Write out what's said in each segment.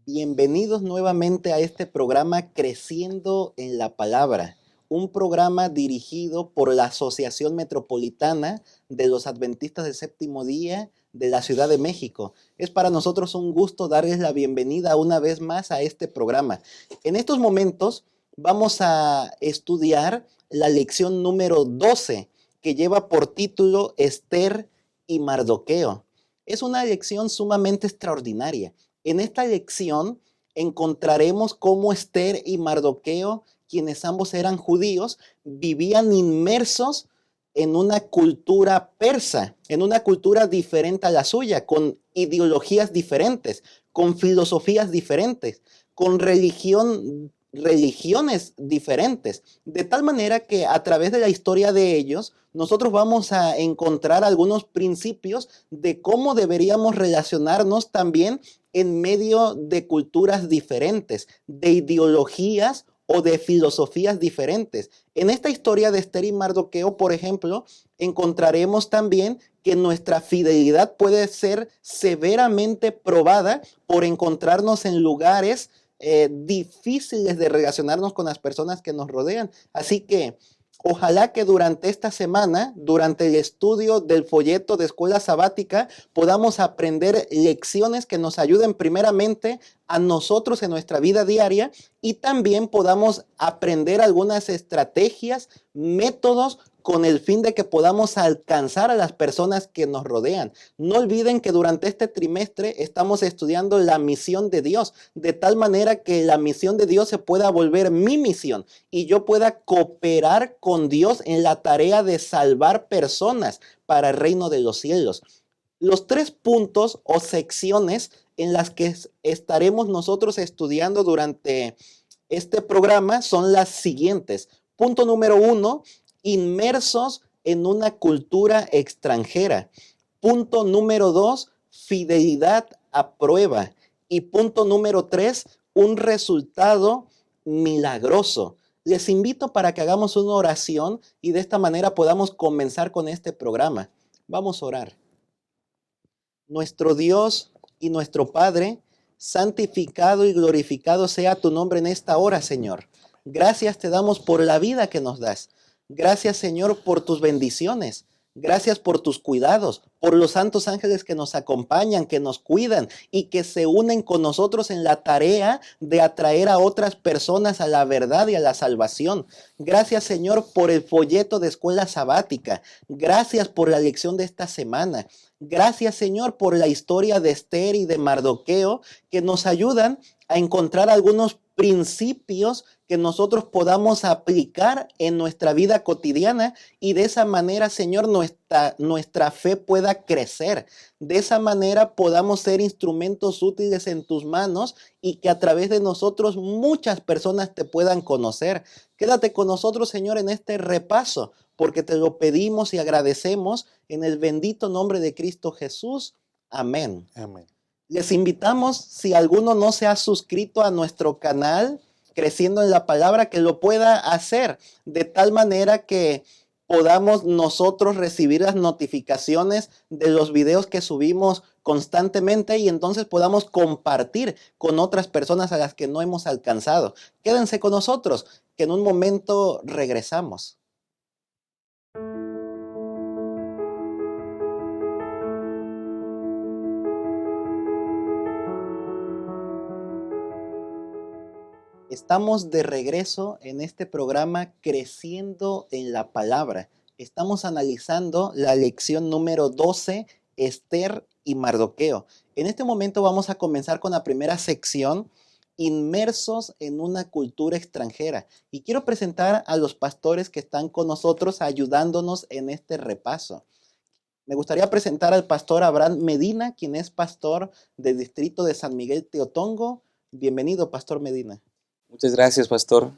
Bienvenidos nuevamente a este programa Creciendo en la Palabra, un programa dirigido por la Asociación Metropolitana de los Adventistas del Séptimo Día de la Ciudad de México. Es para nosotros un gusto darles la bienvenida una vez más a este programa. En estos momentos vamos a estudiar la lección número 12, que lleva por título Esther y Mardoqueo. Es una lección sumamente extraordinaria. En esta lección encontraremos cómo Esther y Mardoqueo, quienes ambos eran judíos, vivían inmersos en una cultura persa, en una cultura diferente a la suya, con ideologías diferentes, con filosofías diferentes, con religiones diferentes, de tal manera que a través de la historia de ellos, nosotros vamos a encontrar algunos principios de cómo deberíamos relacionarnos también en medio de culturas diferentes, de ideologías o de filosofías diferentes. En esta historia de Esther y Mardoqueo, por ejemplo, encontraremos también que nuestra fidelidad puede ser severamente probada por encontrarnos en lugares difíciles de relacionarnos con las personas que nos rodean. Así que ojalá que durante esta semana, durante el estudio del folleto de escuela sabática, podamos aprender lecciones que nos ayuden primeramente a nosotros en nuestra vida diaria y también podamos aprender algunas estrategias, métodos con el fin de que podamos alcanzar a las personas que nos rodean. No olviden que durante este trimestre estamos estudiando la misión de Dios, de tal manera que la misión de Dios se pueda volver mi misión y yo pueda cooperar con Dios en la tarea de salvar personas para el reino de los cielos. Los 3 puntos o secciones en las que estaremos nosotros estudiando durante este programa son las siguientes. Punto número 1, inmersos en una cultura extranjera. Punto número 2, fidelidad a prueba. Y punto número 3, un resultado milagroso. Les invito para que hagamos una oración y de esta manera podamos comenzar con este programa. Vamos a orar. Nuestro Dios y nuestro Padre, santificado y glorificado sea tu nombre en esta hora, Señor. Gracias te damos por la vida que nos das. Gracias, Señor, por tus bendiciones. Gracias por tus cuidados, por los santos ángeles que nos acompañan, que nos cuidan y que se unen con nosotros en la tarea de atraer a otras personas a la verdad y a la salvación. Gracias, Señor, por el folleto de escuela sabática. Gracias por la lección de esta semana. Gracias, Señor, por la historia de Esther y de Mardoqueo, que nos ayudan a encontrar algunos principios que nosotros podamos aplicar en nuestra vida cotidiana y de esa manera, Señor, nuestra fe pueda crecer. De esa manera podamos ser instrumentos útiles en tus manos y que a través de nosotros muchas personas te puedan conocer. Quédate con nosotros, Señor, en este repaso, porque te lo pedimos y agradecemos en el bendito nombre de Cristo Jesús. Amén. Amén. Les invitamos, si alguno no se ha suscrito a nuestro canal Creciendo en la Palabra, que lo pueda hacer de tal manera que podamos nosotros recibir las notificaciones de los videos que subimos constantemente y entonces podamos compartir con otras personas a las que no hemos alcanzado. Quédense con nosotros, que en un momento regresamos. Estamos de regreso en este programa Creciendo en la Palabra. Estamos analizando la lección número 12, Esther y Mardoqueo. En este momento vamos a comenzar con la primera sección, inmersos en una cultura extranjera. Y quiero presentar a los pastores que están con nosotros ayudándonos en este repaso. Me gustaría presentar al pastor Abraham Medina, quien es pastor del distrito de San Miguel Teotongo. Bienvenido, pastor Medina. Muchas gracias, pastor.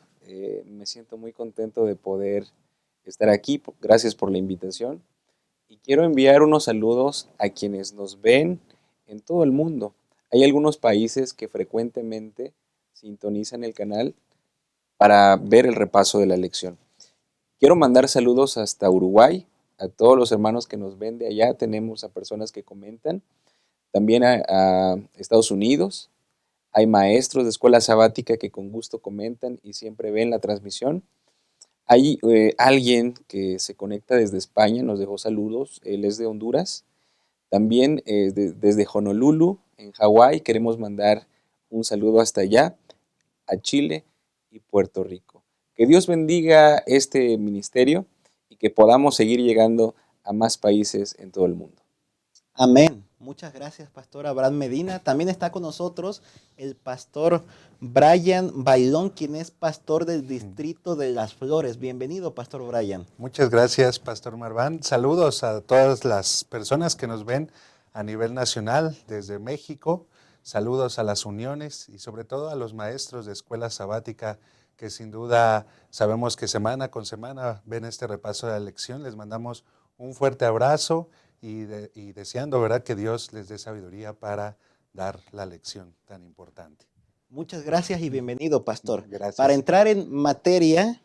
Me siento muy contento de poder estar aquí. Gracias por la invitación. Y quiero enviar unos saludos a quienes nos ven en todo el mundo. Hay algunos países que frecuentemente sintonizan el canal para ver el repaso de la lección. Quiero mandar saludos hasta Uruguay, a todos los hermanos que nos ven de allá. Tenemos a personas que comentan. También a Estados Unidos, Hay maestros de escuela sabática que con gusto comentan y siempre ven la transmisión. Hay alguien que se conecta desde España, nos dejó saludos, él es de Honduras. También desde Honolulu, en Hawái, queremos mandar un saludo hasta allá, a Chile y Puerto Rico. Que Dios bendiga este ministerio y que podamos seguir llegando a más países en todo el mundo. Amén. Muchas gracias, Pastor Abraham Medina. También está con nosotros el Pastor Brian Bailón, quien es pastor del distrito de Las Flores. Bienvenido, Pastor Brian. Muchas gracias, Pastor Marván. Saludos a todas las personas que nos ven a nivel nacional desde México. Saludos a las uniones y sobre todo a los maestros de escuela sabática que sin duda sabemos que semana con semana ven este repaso de la lección. Les mandamos un fuerte abrazo y deseando, ¿verdad?, que Dios les dé sabiduría para dar la lección tan importante. Muchas gracias y bienvenido, Pastor. Gracias. Para entrar en materia,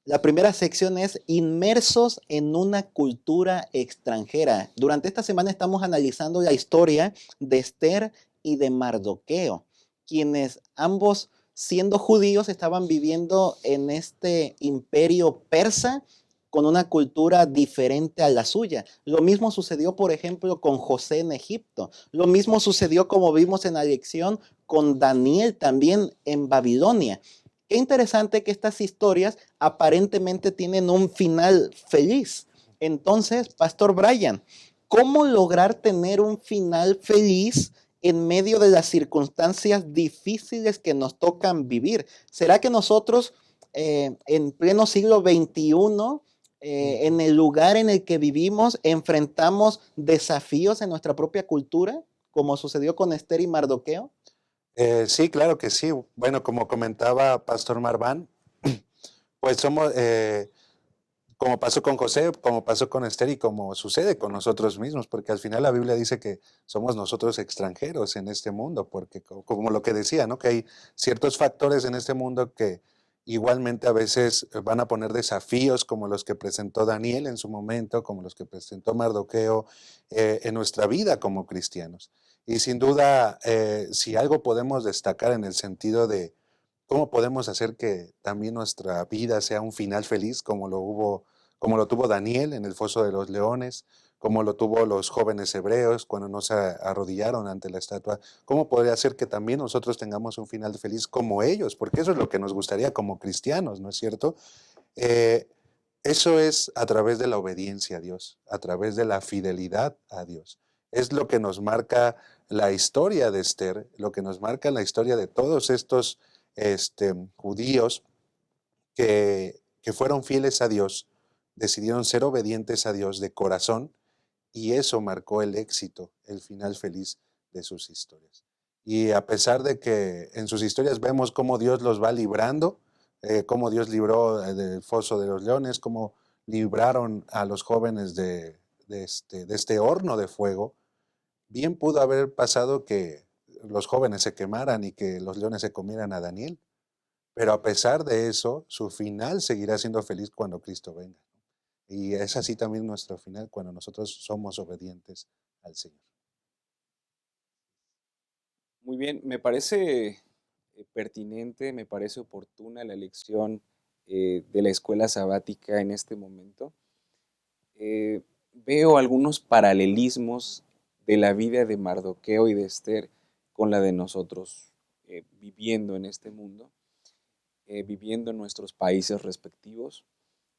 la primera sección es inmersos en una cultura extranjera. Durante esta semana estamos analizando la historia de Esther y de Mardoqueo, quienes ambos, siendo judíos, estaban viviendo en este imperio persa con una cultura diferente a la suya. Lo mismo sucedió, por ejemplo, con José en Egipto. Lo mismo sucedió, como vimos en la lección, con Daniel también en Babilonia. Qué interesante que estas historias aparentemente tienen un final feliz. Entonces, Pastor Brian, ¿cómo lograr tener un final feliz en medio de las circunstancias difíciles que nos tocan vivir? ¿Será que nosotros en pleno siglo XXI, en el lugar en el que vivimos, enfrentamos desafíos en nuestra propia cultura, como sucedió con Esther y Mardoqueo? Sí, claro que sí. Bueno, como comentaba Pastor Marván, pues somos, como pasó con José, como pasó con Esther y como sucede con nosotros mismos, porque al final la Biblia dice que somos nosotros extranjeros en este mundo, porque como lo que decía, ¿no?, que hay ciertos factores en este mundo que igualmente a veces van a poner desafíos como los que presentó Daniel en su momento, como los que presentó Mardoqueo en nuestra vida como cristianos. Y sin duda, si algo podemos destacar en el sentido de cómo podemos hacer que también nuestra vida sea un final feliz, como lo tuvo Daniel en el foso de los leones, como lo tuvo los jóvenes hebreos cuando no se arrodillaron ante la estatua. ¿Cómo podría hacer que también nosotros tengamos un final feliz como ellos? Porque eso es lo que nos gustaría como cristianos, ¿no es cierto? Eh, Eso es a través de la obediencia a Dios, a través de la fidelidad a Dios. Es lo que nos marca la historia de Esther, lo que nos marca la historia de todos estos judíos que fueron fieles a Dios, decidieron ser obedientes a Dios de corazón y eso marcó el éxito, el final feliz de sus historias. Y a pesar de que en sus historias vemos cómo Dios los va librando, cómo Dios libró del foso de los leones, cómo libraron a los jóvenes de este horno de fuego, bien pudo haber pasado que los jóvenes se quemaran y que los leones se comieran a Daniel. Pero a pesar de eso, su final seguirá siendo feliz cuando Cristo venga. Y es así también nuestro final cuando nosotros somos obedientes al Señor. Muy bien, me parece pertinente, me parece oportuna la elección de la escuela sabática en este momento. Veo algunos paralelismos de la vida de Mardoqueo y de Esther con la de nosotros viviendo en este mundo, viviendo en nuestros países respectivos.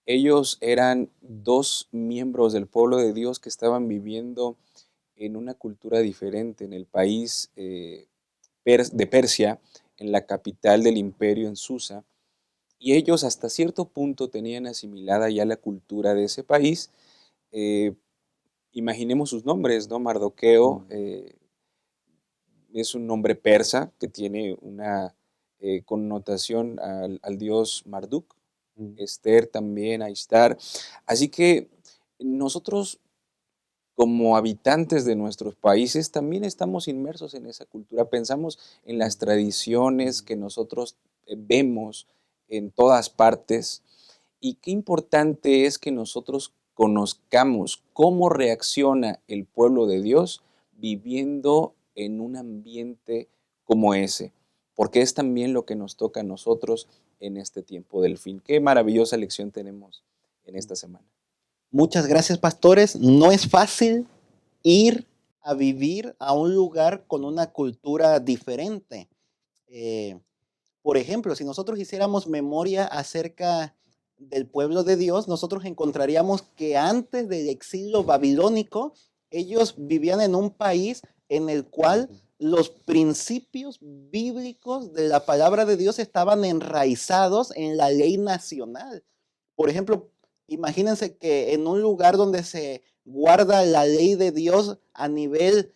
Ellos eran dos miembros del pueblo de Dios que estaban viviendo en una cultura diferente en el país de Persia, en la capital del imperio, en Susa, y ellos hasta cierto punto tenían asimilada ya la cultura de ese país. Eh, Imaginemos sus nombres, ¿no? Mardoqueo es un nombre persa que tiene una connotación al dios Marduk, Esther también, Aistar. Así que nosotros como habitantes de nuestros países también estamos inmersos en esa cultura. Pensamos en las tradiciones que nosotros vemos en todas partes y qué importante es que nosotros conozcamos cómo reacciona el pueblo de Dios viviendo en un ambiente como ese, porque es también lo que nos toca a nosotros en este tiempo del fin. Qué maravillosa lección tenemos en esta semana. Muchas gracias, pastores. No es fácil ir a vivir a un lugar con una cultura diferente. Eh, por ejemplo, si nosotros hiciéramos memoria acerca del pueblo de Dios, nosotros encontraríamos que antes del exilio babilónico, ellos vivían en un país en el cual los principios bíblicos de la palabra de Dios estaban enraizados en la ley nacional. Por ejemplo, imagínense que en un lugar donde se guarda la ley de Dios a nivel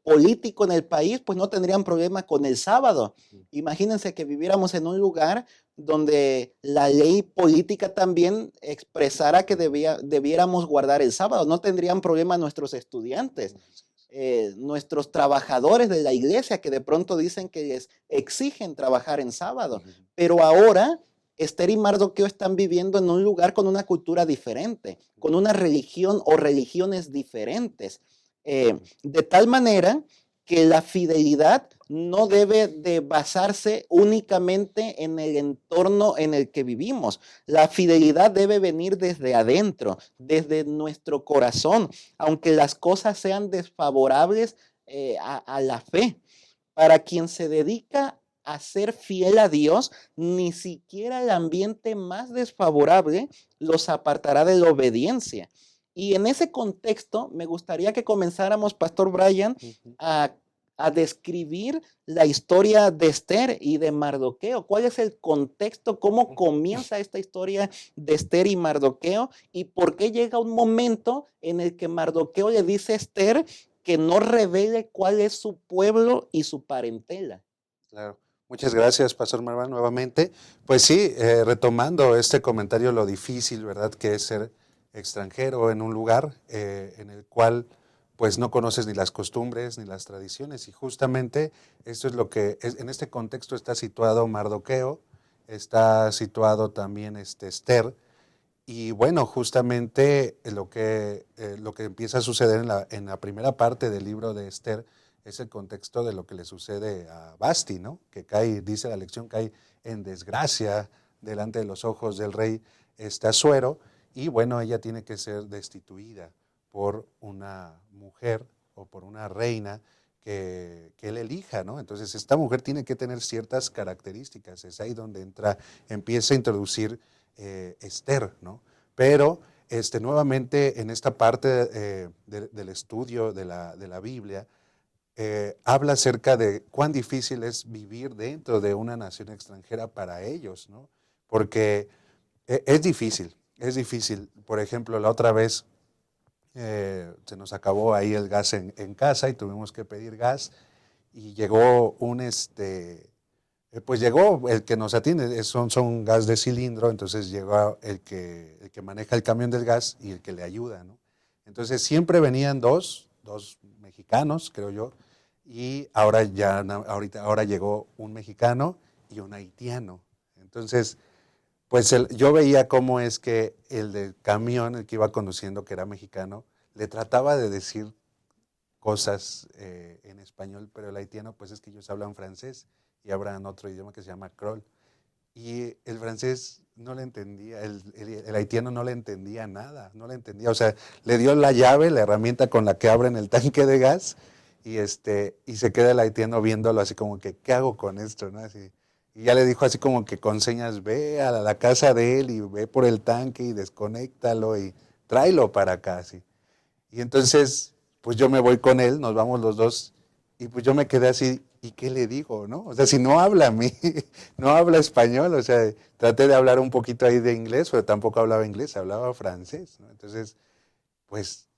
político en el país, pues no tendrían problema con el sábado. Imagínense que viviéramos en un lugar donde la ley política también expresara que debiéramos guardar el sábado. No tendrían problema nuestros estudiantes, nuestros trabajadores de la iglesia que de pronto dicen que les exigen trabajar en sábado. Pero ahora Esther y Mardoqueo están viviendo en un lugar con una cultura diferente, con una religión o religiones diferentes. De tal manera que la fidelidad no debe de basarse únicamente en el entorno en el que vivimos. La fidelidad debe venir desde adentro, desde nuestro corazón, aunque las cosas sean desfavorables a la fe. Para quien se dedica a ser fiel a Dios, ni siquiera el ambiente más desfavorable los apartará de la obediencia. Y en ese contexto, me gustaría que comenzáramos, Pastor Brian, a, a describir la historia de Esther y de Mardoqueo. ¿Cuál es el contexto? ¿Cómo comienza esta historia de Esther y Mardoqueo? ¿Y por qué llega un momento en el que Mardoqueo le dice a Esther que no revele cuál es su pueblo y su parentela? Claro. Muchas gracias, Pastor Marván, nuevamente. Pues sí, retomando este comentario, lo difícil, ¿verdad?, que es ser extranjero en un lugar en el cual pues no conoces ni las costumbres ni las tradiciones. Y justamente esto es lo que, en este contexto está situado Mardoqueo, está situado también Esther. Y bueno, justamente lo que empieza a suceder en la primera parte del libro de Esther es el contexto de lo que le sucede a Basti, ¿no? Que cae, dice la lección, cae en desgracia delante de los ojos del rey Asuero, y bueno, ella tiene que ser destituida por una mujer o por una reina que él elija, ¿no? Entonces esta mujer tiene que tener ciertas características, es ahí donde empieza a introducir Esther, ¿no? Pero nuevamente en esta parte del estudio de la Biblia, habla acerca de cuán difícil es vivir dentro de una nación extranjera para ellos, ¿no? Porque es difícil, es difícil. Por ejemplo, la otra vez se nos acabó ahí el gas en casa y tuvimos que pedir gas, y llegó pues llegó el que nos atiende, son gas de cilindro, entonces llegó el que maneja el camión del gas y el que le ayuda, ¿no? Entonces siempre venían dos mexicanos, creo yo, y ahora llegó un mexicano y un haitiano. Entonces, pues yo veía cómo es que el del camión, el que iba conduciendo, que era mexicano, le trataba de decir cosas en español, pero el haitiano, pues es que ellos hablan francés y hablan otro idioma que se llama Kroll. Y el francés no le entendía, el haitiano no le entendía nada, no le entendía. O sea, le dio la llave, la herramienta con la que abren el tanque de gas, y se queda el haitiano viéndolo así como que, ¿qué hago con esto? ¿No? Así, y ya le dijo así como que con señas, ve a la casa de él y ve por el tanque y desconéctalo y tráelo para acá, así. Y entonces, pues yo me voy con él, nos vamos los dos, y pues yo me quedé así, ¿y qué le digo, no? O sea, si no habla a mí, no habla español, o sea, traté de hablar un poquito ahí de inglés, pero tampoco hablaba inglés, hablaba francés, ¿no? Entonces, pues,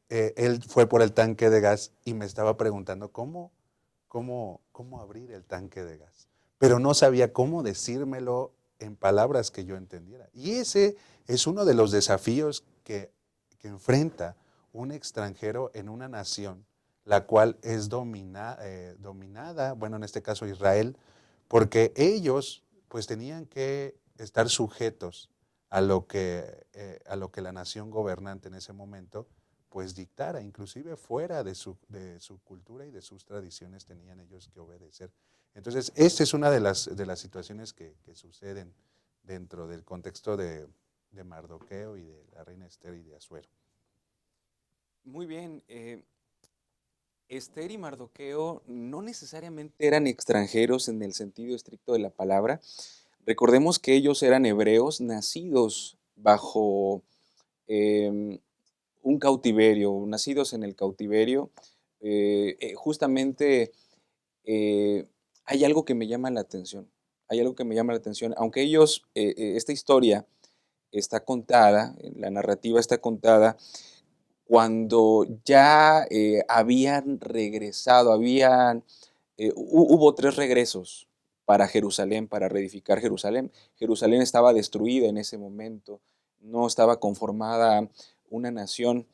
él fue por el tanque de gas y me estaba preguntando cómo abrir el tanque de gas, pero no sabía cómo decírmelo en palabras que yo entendiera. Y ese es uno de los desafíos que enfrenta un extranjero en una nación la cual es dominada, bueno, en este caso Israel, porque ellos pues tenían que estar sujetos a lo que la nación gobernante en ese momento pues dictara, inclusive fuera de su cultura y de sus tradiciones tenían ellos que obedecer. Entonces, esta es una de las situaciones que suceden dentro del contexto de Mardoqueo y de la reina Esther y de Asuero. Muy bien. Esther y Mardoqueo no necesariamente eran extranjeros en el sentido estricto de la palabra. Recordemos que ellos eran hebreos nacidos bajo eh, un cautiverio, nacidos en el cautiverio. Justamente hay algo que me llama la atención. Hay algo que me llama la atención. Aunque ellos, esta historia está contada, la narrativa está contada cuando ya habían regresado, hubo 3 regresos para Jerusalén, para reedificar Jerusalén. Jerusalén estaba destruida en ese momento, no estaba conformada una nación.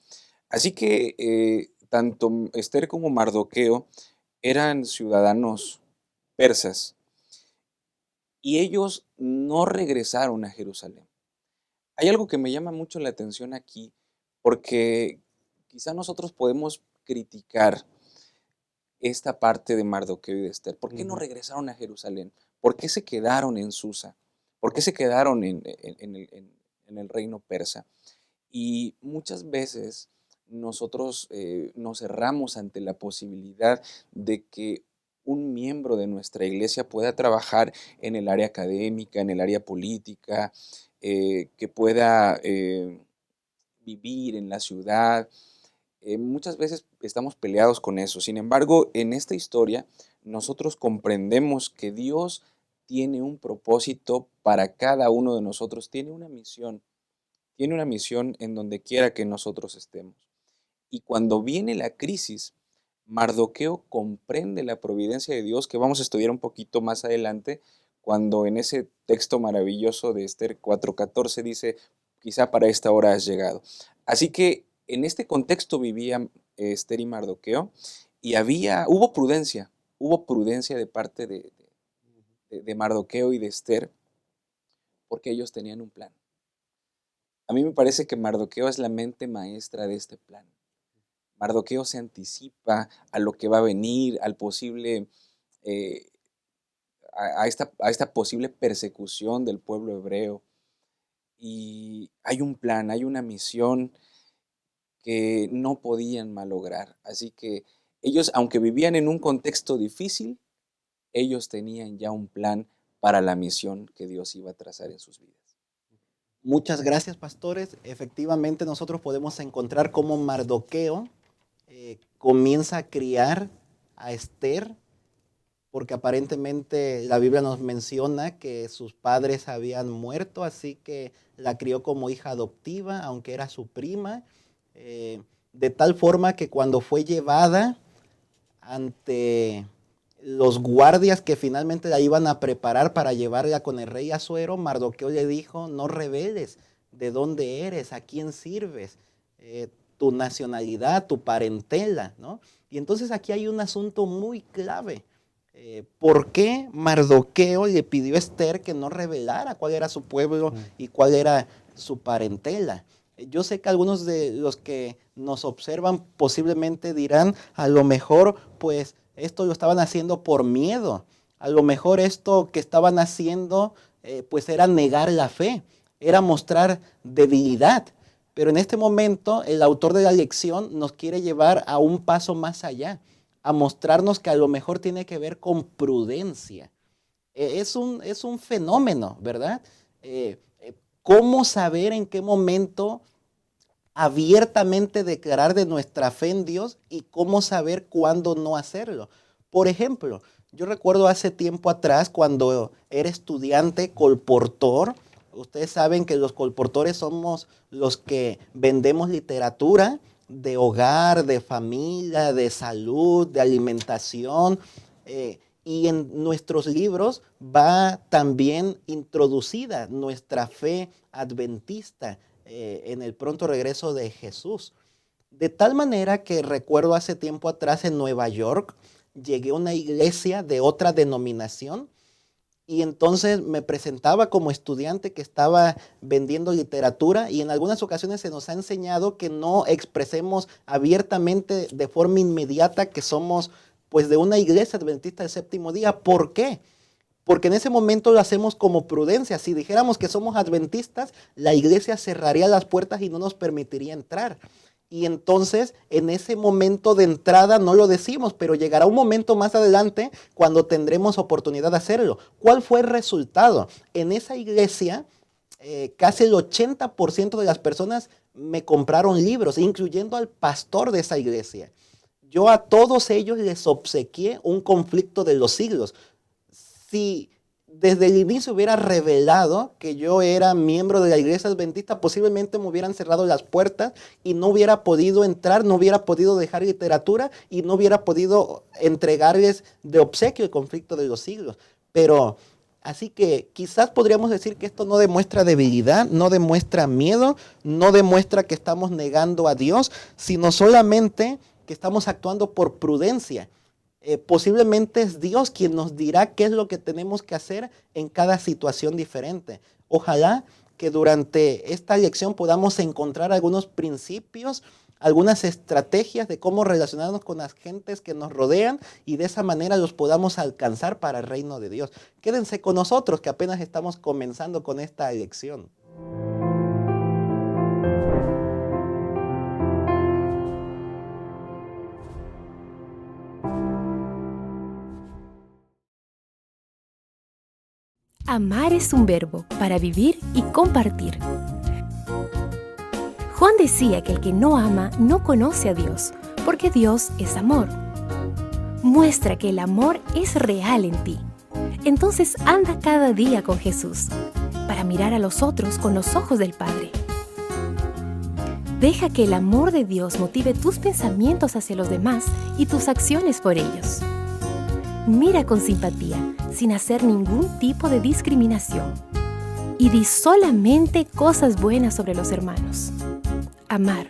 Así que tanto Esther como Mardoqueo eran ciudadanos persas y ellos no regresaron a Jerusalén. Hay algo que me llama mucho la atención aquí, porque quizá nosotros podemos criticar esta parte de Mardoqueo y de Esther. ¿Por qué no regresaron a Jerusalén? ¿Por qué se quedaron en Susa? ¿Por qué se quedaron en el reino persa? Y muchas veces nosotros nos cerramos ante la posibilidad de que un miembro de nuestra iglesia pueda trabajar en el área académica, en el área política, que pueda vivir en la ciudad. Muchas veces estamos peleados con eso. Sin embargo, en esta historia nosotros comprendemos que Dios tiene un propósito para cada uno de nosotros, tiene una misión en donde quiera que nosotros estemos. Y cuando viene la crisis, Mardoqueo comprende la providencia de Dios, que vamos a estudiar un poquito más adelante, cuando en ese texto maravilloso de Esther 4:14 dice, quizá para esta hora has llegado. Así que en este contexto vivían Esther y Mardoqueo, y hubo prudencia de parte de Mardoqueo y de Esther, porque ellos tenían un plan. A mí me parece que Mardoqueo es la mente maestra de este plan. Mardoqueo se anticipa a lo que va a venir, al posible, eh, a esta posible persecución del pueblo hebreo. Y hay un plan, hay una misión que no podían malograr. Así que ellos, aunque vivían en un contexto difícil, ellos tenían ya un plan para la misión que Dios iba a trazar en sus vidas. Muchas gracias, pastores. Efectivamente, nosotros podemos encontrar cómo Mardoqueo comienza a criar a Esther, porque aparentemente la Biblia nos menciona que sus padres habían muerto, así que la crió como hija adoptiva, aunque era su prima, de tal forma que cuando fue llevada ante los guardias que finalmente la iban a preparar para llevarla con el rey Asuero, Mardoqueo le dijo, no reveles de dónde eres, a quién sirves, tu nacionalidad, tu parentela, ¿no? Y entonces aquí hay un asunto muy clave. ¿Por qué Mardoqueo le pidió a Esther que no revelara cuál era su pueblo y cuál era su parentela? Yo sé que algunos de los que nos observan posiblemente dirán, a lo mejor pues esto lo estaban haciendo por miedo, a lo mejor esto que estaban haciendo pues era negar la fe, era mostrar debilidad. Pero en este momento el autor de la lección nos quiere llevar a un paso más allá, a mostrarnos que a lo mejor tiene que ver con prudencia. Es un fenómeno, ¿verdad? ¿Cómo saber en qué momento abiertamente declarar de nuestra fe en Dios y cómo saber cuándo no hacerlo? Por ejemplo, yo recuerdo hace tiempo atrás cuando era estudiante colportor. Ustedes saben que los colportores somos los que vendemos literatura de hogar, de familia, de salud, de alimentación. Y en nuestros libros va también introducida nuestra fe adventista en el pronto regreso de Jesús. De tal manera que recuerdo hace tiempo atrás en Nueva York, llegué a una iglesia de otra denominación Y entonces me presentaba como estudiante que estaba vendiendo literatura y en algunas ocasiones se nos ha enseñado que no expresemos abiertamente de forma inmediata que somos pues de una iglesia adventista del séptimo día. ¿Por qué? Porque en ese momento lo hacemos como prudencia. Si dijéramos que somos adventistas, la iglesia cerraría las puertas y no nos permitiría entrar. Y entonces, en ese momento de entrada no lo decimos, pero llegará un momento más adelante cuando tendremos oportunidad de hacerlo. ¿Cuál fue el resultado? En esa iglesia, casi el 80% de las personas me compraron libros, incluyendo al pastor de esa iglesia. Yo a todos ellos les obsequié un conflicto de los siglos. Si desde el inicio hubiera revelado que yo era miembro de la iglesia adventista, posiblemente me hubieran cerrado las puertas y no hubiera podido entrar, no hubiera podido dejar literatura y no hubiera podido entregarles de obsequio el conflicto de los siglos. Pero así que quizás podríamos decir que esto no demuestra debilidad, no demuestra miedo, no demuestra que estamos negando a Dios, sino solamente que estamos actuando por prudencia. Posiblemente es Dios quien nos dirá qué es lo que tenemos que hacer en cada situación diferente. Ojalá que durante esta lección podamos encontrar algunos principios, algunas estrategias de cómo relacionarnos con las gentes que nos rodean y de esa manera los podamos alcanzar para el reino de Dios. Quédense con nosotros que apenas estamos comenzando con esta lección. Amar es un verbo para vivir y compartir. Juan decía que el que no ama no conoce a Dios, porque Dios es amor. Muestra que el amor es real en ti. Entonces anda cada día con Jesús, para mirar a los otros con los ojos del Padre. Deja que el amor de Dios motive tus pensamientos hacia los demás y tus acciones por ellos. Mira con simpatía, sin hacer ningún tipo de discriminación. Y di solamente cosas buenas sobre los hermanos. Amar.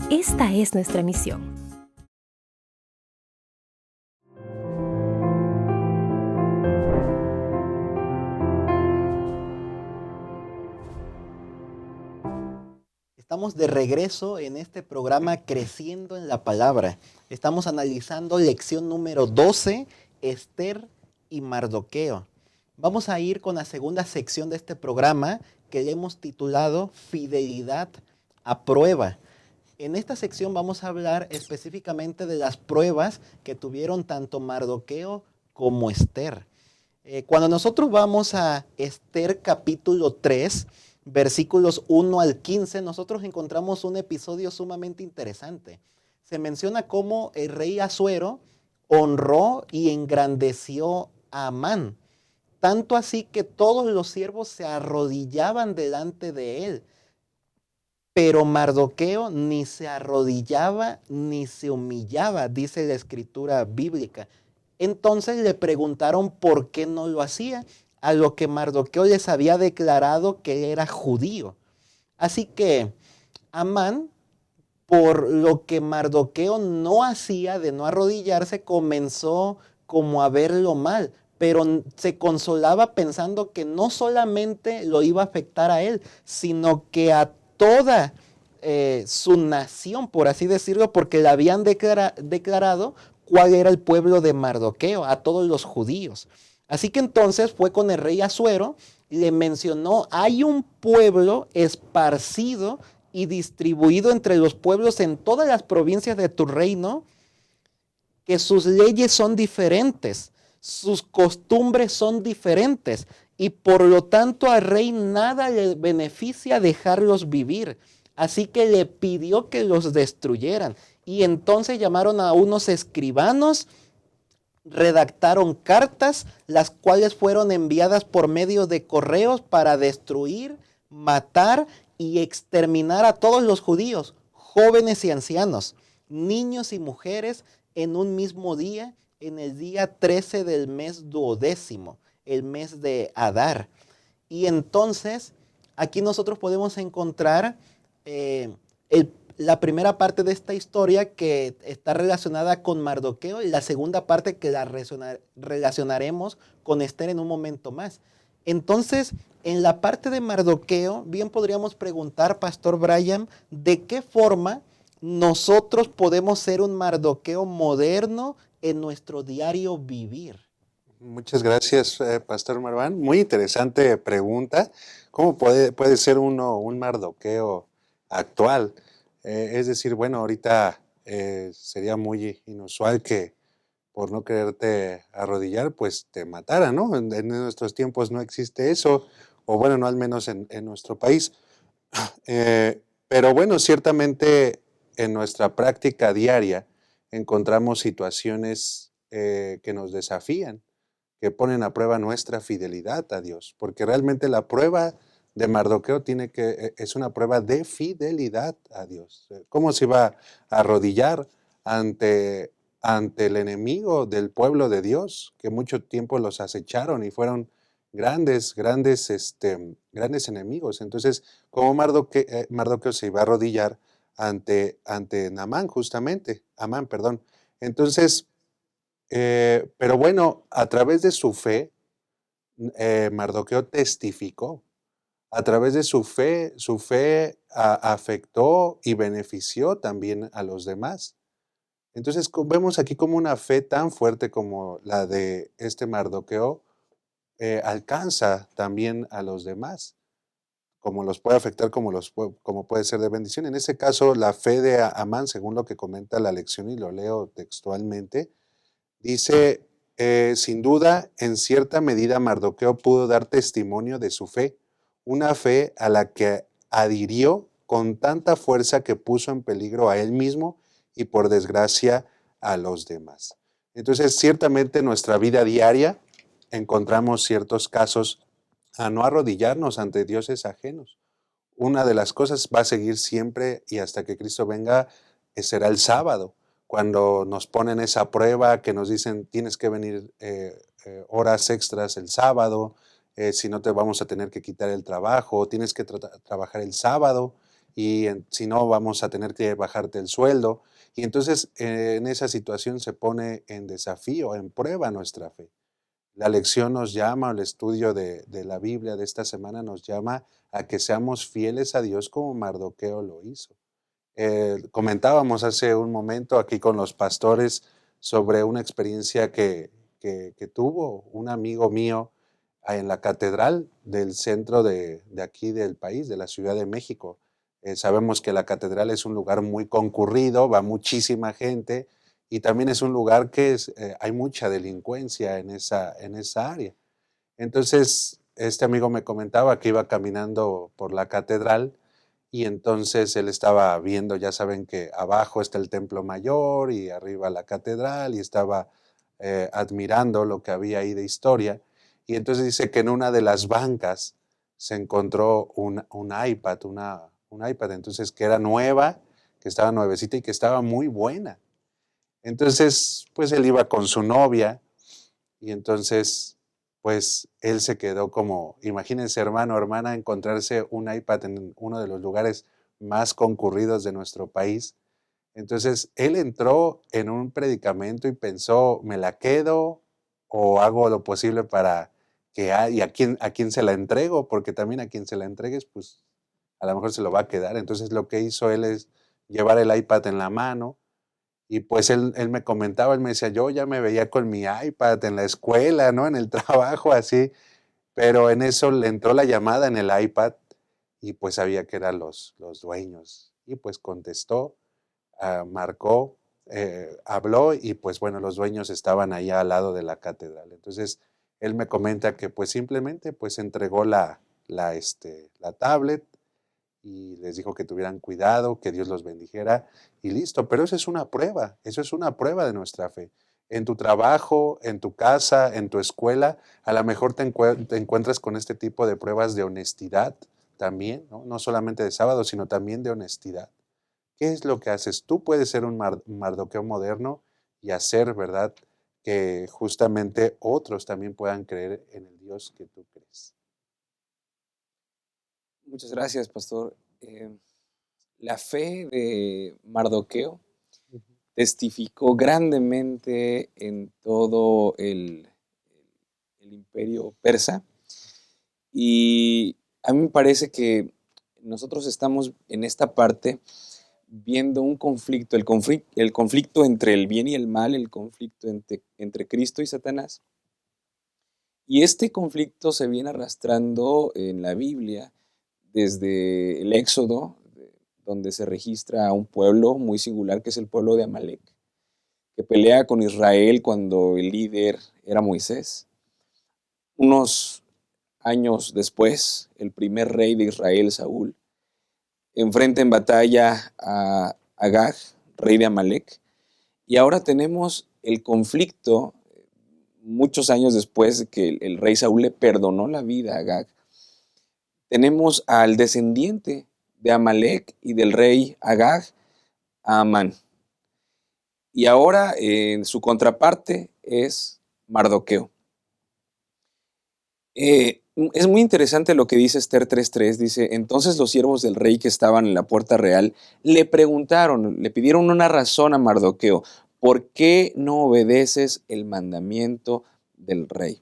Esta es nuestra misión. Estamos de regreso en este programa Creciendo en la Palabra. Estamos analizando lección número 12, Esther y Mardoqueo. Vamos a ir con la segunda sección de este programa que le hemos titulado Fidelidad a prueba. En esta sección vamos a hablar específicamente de las pruebas que tuvieron tanto Mardoqueo como Esther. Cuando nosotros vamos a Esther capítulo 3, versículos 1 al 15, nosotros encontramos un episodio sumamente interesante. Se menciona cómo el rey Asuero honró y engrandeció a Amán, tanto así que todos los siervos se arrodillaban delante de él. Pero Mardoqueo ni se arrodillaba ni se humillaba, dice la escritura bíblica. Entonces le preguntaron por qué no lo hacía, a lo que Mardoqueo les había declarado que era judío. Así que Amán, por lo que Mardoqueo no hacía de no arrodillarse, comenzó como a verlo mal, pero se consolaba pensando que no solamente lo iba a afectar a él, sino que a toda su nación, por así decirlo, porque le habían declarado cuál era el pueblo de Mardoqueo, a todos los judíos. Así que entonces fue con el rey Asuero y le mencionó, hay un pueblo esparcido y distribuido entre los pueblos en todas las provincias de tu reino, que sus leyes son diferentes, sus costumbres son diferentes, y por lo tanto al rey nada le beneficia dejarlos vivir. Así que le pidió que los destruyeran. Y entonces llamaron a unos escribanos, redactaron cartas, las cuales fueron enviadas por medio de correos para destruir, matar y exterminar a todos los judíos, jóvenes y ancianos, niños y mujeres, en un mismo día, en el día 13 del mes 12º, el mes de Adar. Y entonces, aquí nosotros podemos encontrar la primera parte de esta historia que está relacionada con Mardoqueo y la segunda parte que la relacionaremos con Esther en un momento más. Entonces, en la parte de Mardoqueo, bien podríamos preguntar, Pastor Brian, ¿de qué forma nosotros podemos ser un Mardoqueo moderno en nuestro diario vivir? Muchas gracias, Pastor Marván. Muy interesante pregunta. ¿Cómo puede ser uno un Mardoqueo actual? Es decir, bueno, ahorita sería muy inusual que por no quererte arrodillar, pues te mataran, ¿no? En nuestros tiempos no existe eso, o bueno, no al menos en nuestro país. Pero bueno, ciertamente en nuestra práctica diaria encontramos situaciones que nos desafían, que ponen a prueba nuestra fidelidad a Dios, porque realmente la prueba de Mardoqueo es una prueba de fidelidad a Dios. ¿Cómo se iba a arrodillar ante el enemigo del pueblo de Dios, que mucho tiempo los acecharon y fueron grandes enemigos? Entonces, ¿cómo Mardoqueo se iba a arrodillar ante Amán, justamente? Amán, perdón. Entonces, pero bueno, a través de su fe, Mardoqueo testificó. A través de su fe afectó y benefició también a los demás. Entonces vemos aquí como una fe tan fuerte como la de este Mardoqueo alcanza también a los demás, como los puede afectar, como puede ser de bendición. En este caso, la fe de Amán, según lo que comenta la lección, y lo leo textualmente, dice, sin duda, en cierta medida Mardoqueo pudo dar testimonio de su fe, una fe a la que adhirió con tanta fuerza que puso en peligro a él mismo y por desgracia a los demás. Entonces, ciertamente en nuestra vida diaria encontramos ciertos casos a no arrodillarnos ante dioses ajenos. Una de las cosas va a seguir siempre y hasta que Cristo venga, será el sábado, cuando nos ponen esa prueba que nos dicen tienes que venir horas extras el sábado, si no te vamos a tener que quitar el trabajo, tienes que trabajar el sábado y si no vamos a tener que bajarte el sueldo. Y entonces en esa situación se pone en desafío, en prueba nuestra fe. La lección nos llama, el estudio de la Biblia de esta semana nos llama a que seamos fieles a Dios como Mardoqueo lo hizo. Comentábamos hace un momento aquí con los pastores sobre una experiencia que tuvo un amigo mío en la catedral del centro de aquí del país, de la Ciudad de México. Sabemos que la catedral es un lugar muy concurrido, va muchísima gente y también es un lugar que hay mucha delincuencia en esa área. Entonces, este amigo me comentaba que iba caminando por la catedral y entonces él estaba viendo, ya saben que abajo está el templo mayor y arriba la catedral y estaba admirando lo que había ahí de historia. Y entonces dice que en una de las bancas se encontró un iPad, un iPad, entonces que era nueva, que estaba nuevecita y que estaba muy buena. Entonces, pues él iba con su novia y entonces, pues él se quedó como, imagínense hermano, hermana, encontrarse un iPad en uno de los lugares más concurridos de nuestro país. Entonces, él entró en un predicamento y pensó, ¿me la quedo o hago lo posible para y a quién se la entrego? Porque también a quien se la entregues, pues a lo mejor se lo va a quedar. Entonces, lo que hizo él es llevar el iPad en la mano. Y pues él me comentaba, él me decía, yo ya me veía con mi iPad en la escuela, ¿no? En el trabajo, así. Pero en eso le entró la llamada en el iPad y pues sabía que eran los dueños. Y pues contestó, marcó, habló y pues bueno, los dueños estaban allá al lado de la catedral. Entonces él me comenta que pues simplemente pues entregó la tablet y les dijo que tuvieran cuidado, que Dios los bendijera y listo. Pero eso es una prueba de nuestra fe. En tu trabajo, en tu casa, en tu escuela, a lo mejor te encuentras con este tipo de pruebas de honestidad también, ¿no? No solamente de sábado, sino también de honestidad. ¿Qué es lo que haces? Tú puedes ser un Mardoqueo moderno y hacer, ¿verdad?, que justamente otros también puedan creer en el Dios que tú crees. Muchas gracias, pastor. la fe de Mardoqueo testificó grandemente en todo el imperio persa. Y a mí me parece que nosotros estamos en esta parte viendo un conflicto, el conflicto entre el bien y el mal, el conflicto entre Cristo y Satanás. Y este conflicto se viene arrastrando en la Biblia desde el Éxodo, donde se registra a un pueblo muy singular que es el pueblo de Amalek, que pelea con Israel cuando el líder era Moisés. Unos años después, el primer rey de Israel, Saúl, enfrenta en batalla a Agag, rey de Amalek, y ahora tenemos el conflicto, muchos años después de que el rey Saúl le perdonó la vida a Agag, tenemos al descendiente de Amalek y del rey Agag, a Amán. Y ahora su contraparte es Mardoqueo. Es muy interesante lo que dice Esther 3:3. Dice, entonces los siervos del rey que estaban en la puerta real le preguntaron, le pidieron una razón a Mardoqueo. ¿Por qué no obedeces el mandamiento del rey?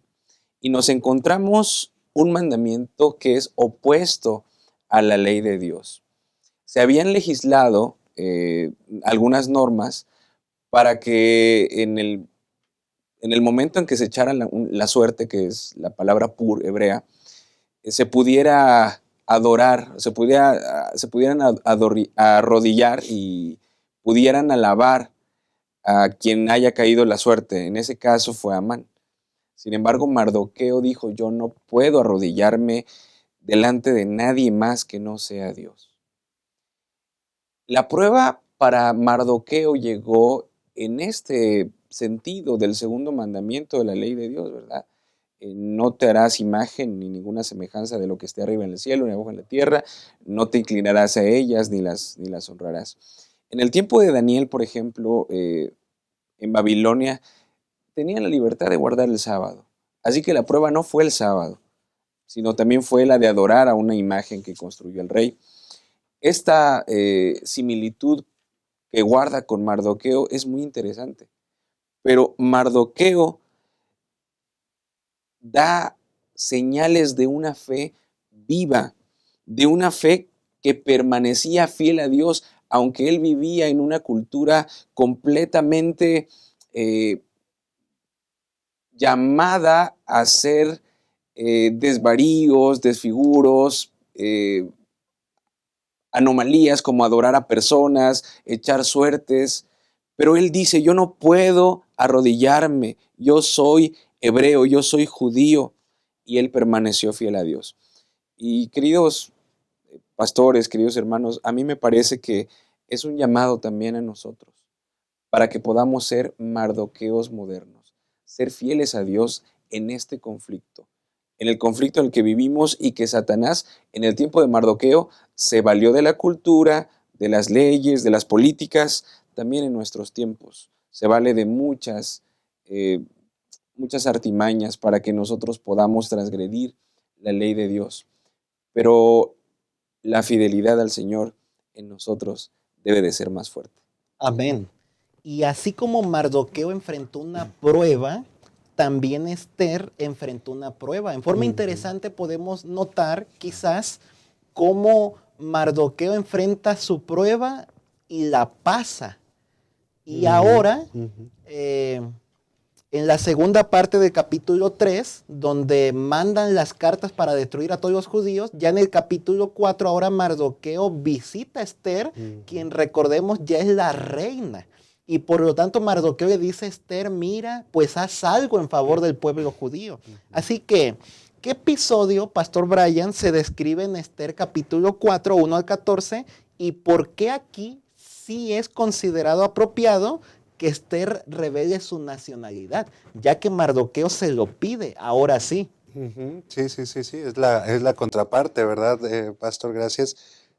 Y nos encontramos un mandamiento que es opuesto a la ley de Dios. Se habían legislado algunas normas para que en el momento en que se echara la suerte, que es la palabra pur hebrea, se pudiera adorar, se pudieran arrodillar y pudieran alabar a quien haya caído la suerte. En ese caso fue Amán. Sin embargo, Mardoqueo dijo, yo no puedo arrodillarme delante de nadie más que no sea Dios. La prueba para Mardoqueo llegó en este sentido del segundo mandamiento de la ley de Dios, ¿verdad? No te harás imagen ni ninguna semejanza de lo que esté arriba en el cielo ni abajo en la tierra, no te inclinarás a ellas ni las honrarás. En el tiempo de Daniel, por ejemplo, en Babilonia, tenían la libertad de guardar el sábado. Así que la prueba no fue el sábado, sino también fue la de adorar a una imagen que construyó el rey. Esta similitud que guarda con Mardoqueo es muy interesante. Pero Mardoqueo da señales de una fe viva, de una fe que permanecía fiel a Dios, aunque él vivía en una cultura completamente llamada a hacer desvaríos, desfiguros, anomalías como adorar a personas, echar suertes. Pero él dice, yo no puedo arrodillarme, yo soy hebreo, yo soy judío. Y él permaneció fiel a Dios. Y queridos pastores, queridos hermanos, a mí me parece que es un llamado también a nosotros para que podamos ser Mardoqueos modernos, ser fieles a Dios en este conflicto, en el conflicto en el que vivimos y que Satanás en el tiempo de Mardoqueo se valió de la cultura, de las leyes, de las políticas, también en nuestros tiempos. Se vale de muchas artimañas para que nosotros podamos transgredir la ley de Dios. Pero la fidelidad al Señor en nosotros debe de ser más fuerte. Amén. Y así como Mardoqueo enfrentó una prueba, también Esther enfrentó una prueba. En forma interesante podemos notar quizás cómo Mardoqueo enfrenta su prueba y la pasa. Y ahora, en la segunda parte del capítulo 3, donde mandan las cartas para destruir a todos los judíos, ya en el capítulo 4 ahora Mardoqueo visita a Esther, quien recordemos ya es la reina. Y por lo tanto Mardoqueo le dice a Esther, mira, pues haz algo en favor del pueblo judío. Así que, ¿qué episodio, Pastor Brian, se describe en Esther capítulo 4, 1 al 14? ¿Y por qué aquí sí es considerado apropiado que Esther revele su nacionalidad? Ya que Mardoqueo se lo pide, ahora sí. Sí, es la contraparte, ¿verdad, Pastor? Gracias.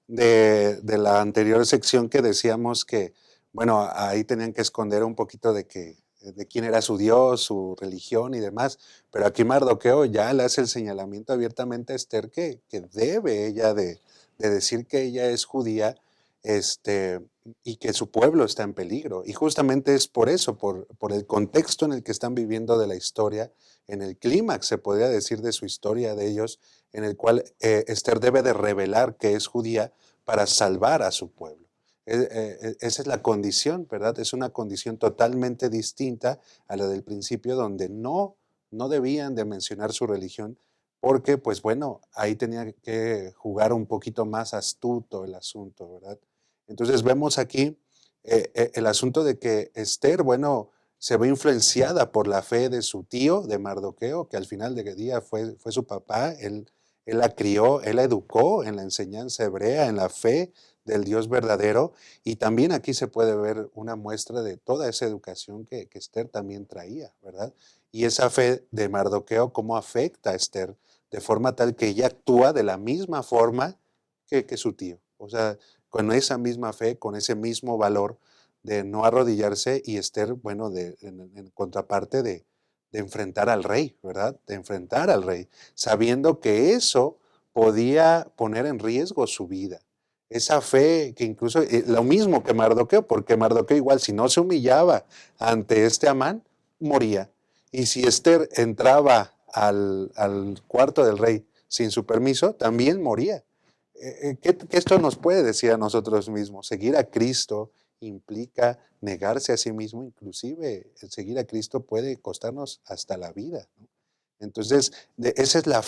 De la anterior sección que decíamos que, bueno, ahí tenían que esconder un poquito de quién era su Dios, su religión y demás, pero aquí Mardoqueo ya le hace el señalamiento abiertamente a Esther que debe ella de decir que ella es judía y que su pueblo está en peligro. Y justamente es por eso, por el contexto en el que están viviendo de la historia, en el clímax, se podría decir, de su historia de ellos, en el cual Esther debe de revelar que es judía para salvar a su pueblo. Esa es la condición, ¿verdad? Es una condición totalmente distinta a la del principio, donde no debían de mencionar su religión, porque, pues bueno, ahí tenía que jugar un poquito más astuto el asunto, ¿verdad? Entonces vemos aquí el asunto de que Esther, bueno, se ve influenciada por la fe de su tío, de Mardoqueo, que al final del día fue su papá. Él la crió, él la educó en la enseñanza hebrea, en la fe del Dios verdadero. Y también aquí se puede ver una muestra de toda esa educación que Esther también traía, ¿verdad? Y esa fe de Mardoqueo, cómo afecta a Esther, de forma tal que ella actúa de la misma forma que su tío. O sea, con esa misma fe, con ese mismo valor de no arrodillarse, y Esther, bueno, en contraparte de enfrentar al rey, ¿verdad? De enfrentar al rey, sabiendo que eso podía poner en riesgo su vida. Esa fe que incluso, lo mismo que Mardoqueo, porque Mardoqueo igual, si no se humillaba ante este Amán, moría. Y si Esther entraba al cuarto del rey sin su permiso, también moría. ¿Qué esto nos puede decir a nosotros mismos? Seguir a Cristo implica negarse a sí mismo, inclusive el seguir a Cristo puede costarnos hasta la vida, ¿no? Entonces, esa es la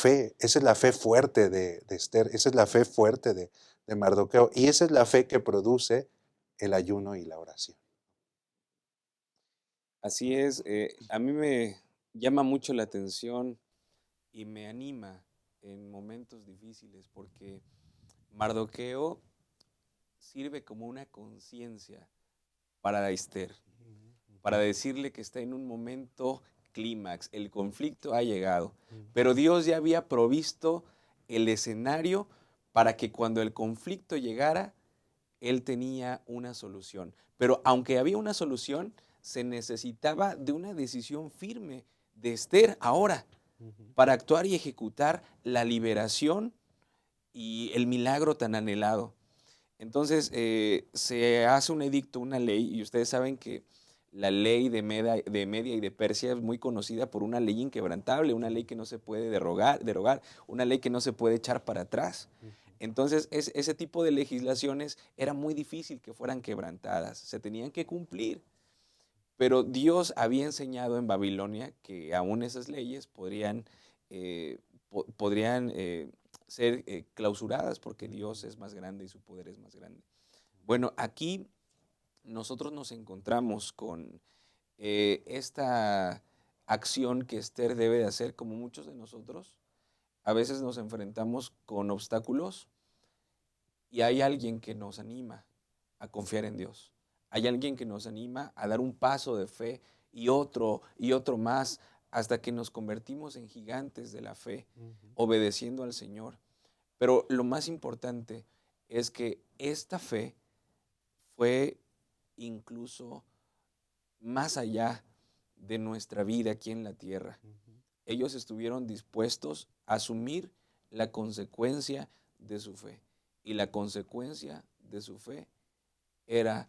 fe fuerte de Esther, esa es la fe fuerte de Mardoqueo, y esa es la fe que produce el ayuno y la oración. Así es, a mí me llama mucho la atención y me anima en momentos difíciles porque Mardoqueo sirve como una conciencia para Esther, para decirle que está en un momento clímax, el conflicto ha llegado, pero Dios ya había provisto el escenario para que cuando el conflicto llegara, él tenía una solución. Pero aunque había una solución, se necesitaba de una decisión firme de Esther ahora para actuar y ejecutar la liberación y el milagro tan anhelado. Entonces, se hace un edicto, una ley, y ustedes saben que la ley de Media y de Persia es muy conocida por una ley inquebrantable, una ley que no se puede derogar, una ley que no se puede echar para atrás. Entonces, ese tipo de legislaciones era muy difícil que fueran quebrantadas, se tenían que cumplir. Pero Dios había enseñado en Babilonia que aún esas leyes podrían ser clausuradas porque Dios es más grande y su poder es más grande. Bueno, aquí nosotros nos encontramos con esta acción que Esther debe de hacer, como muchos de nosotros. A veces nos enfrentamos con obstáculos y hay alguien que nos anima a confiar en Dios. Hay alguien que nos anima a dar un paso de fe y otro más hasta que nos convertimos en gigantes de la fe, obedeciendo al Señor. Pero lo más importante es que esta fe fue incluso más allá de nuestra vida aquí en la tierra. Ellos estuvieron dispuestos a asumir la consecuencia de su fe. Y la consecuencia de su fe era,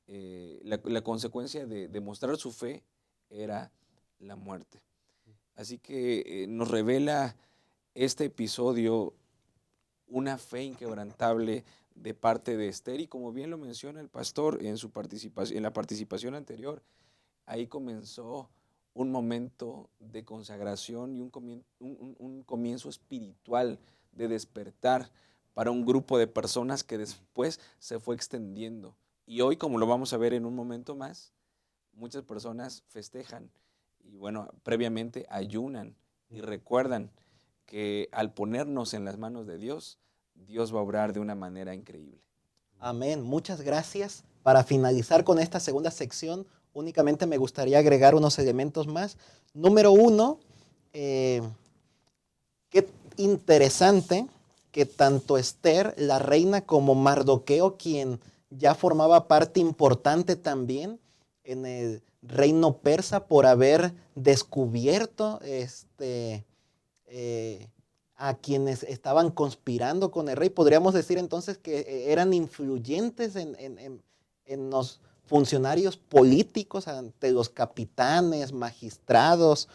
la consecuencia de mostrar su fe era la muerte. Así que nos revela este episodio una fe inquebrantable de parte de Esther, y como bien lo menciona el pastor en la participación anterior, ahí comenzó un momento de consagración y un comienzo espiritual de despertar para un grupo de personas que después se fue extendiendo. Y hoy, como lo vamos a ver en un momento más, muchas personas festejan y bueno, previamente ayunan y recuerdan que al ponernos en las manos de Dios, Dios va a obrar de una manera increíble. Amén. Muchas gracias. Para finalizar con esta segunda sección, únicamente me gustaría agregar unos elementos más. Número 1, qué interesante que tanto Esther, la reina, como Mardoqueo, quien ya formaba parte importante también en el reino persa por haber descubierto a quienes estaban conspirando con el rey. Podríamos decir entonces que eran influyentes en los funcionarios políticos, ante los capitanes, magistrados,